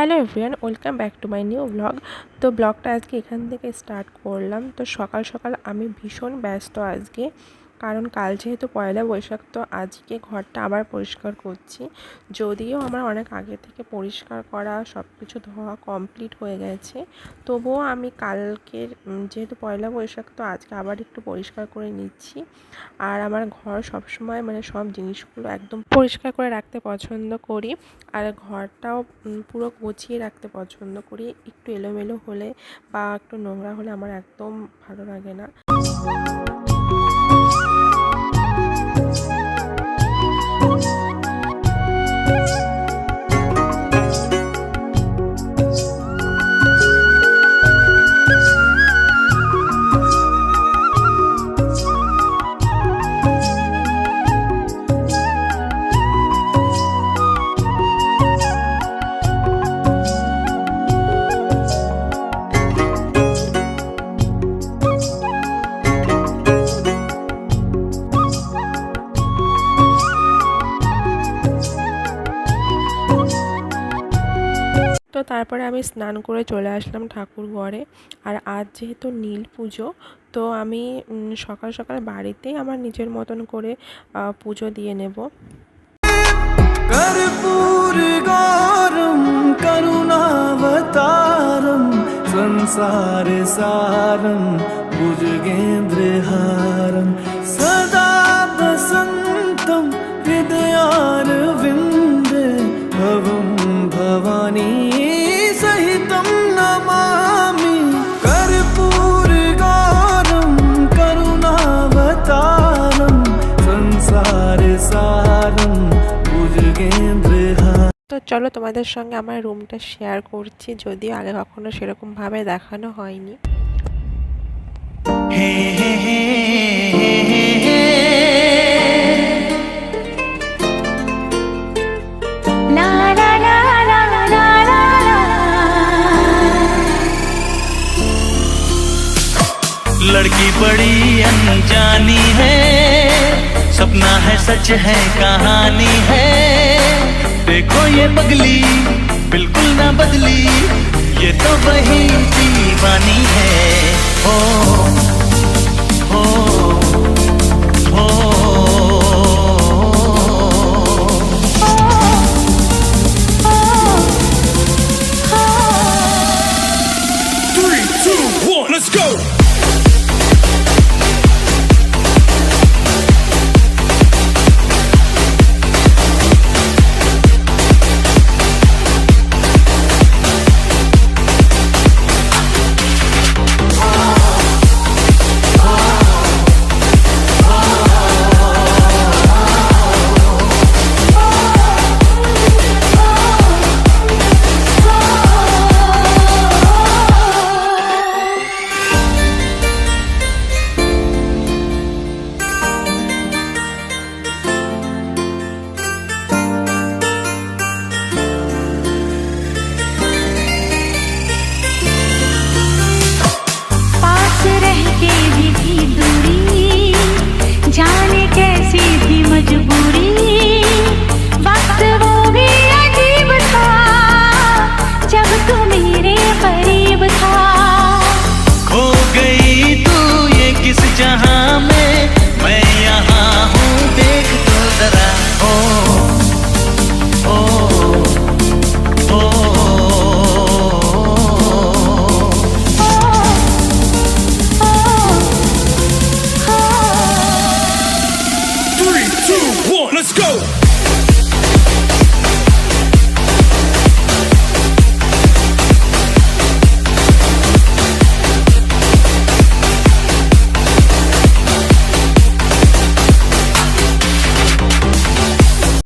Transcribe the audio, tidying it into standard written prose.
Hello everyone, welcome back to my new blog. তো ব্লগটা আজকে এখান থেকে স্টার্ট করলাম। তো সকাল সকাল আমি ভীষণ ব্যস্ত আজকে, কারণ কাল যেহেতু পয়লা বৈশাখ, তো আজকে ঘরটা আবার পরিষ্কার করছি। যদিও আমার অনেক আগে থেকে পরিষ্কার করা সব কিছু ধোয়া কমপ্লিট হয়ে গেছে, তবুও আমি কালকের যেহেতু পয়লা বৈশাখ, তো আজকে আবার একটু পরিষ্কার করে নিচ্ছি। আর আমার ঘর সবসময় সব জিনিসগুলো একদম পরিষ্কার করে রাখতে পছন্দ করি, আর ঘরটাও পুরো গুছিয়ে রাখতে পছন্দ করি। একটু এলোমেলো হলে বা একটু নোংরা হলে আমার একদম ভালো লাগে না। তো তারপরে আমি স্নান করে চলে আসলাম ঠাকুর ঘরে। আর আজ যেহেতু নীল পুজো, তো আমি সকাল সকাল বাড়িতেই আমার নিজের মতন করে পুজো দিয়ে নেব। कर्पूर गौरम करुणावतारम संसार सारम भुजगेन्द्रहारम सदा वसंतम हृदयारविंदे भवम भवानी सहितम नमामि। कर्पूर गौरम करुणावतारम संसार सारम। তো চলো তোমাদের সঙ্গে আমার রুমটা শেয়ার করছি, যদিও আগে কখনো সেরকমভাবে দেখানো হয়নি। लड़की बड़ी अनजानी है, सपना है सच है कहानी है। देखो ये पगली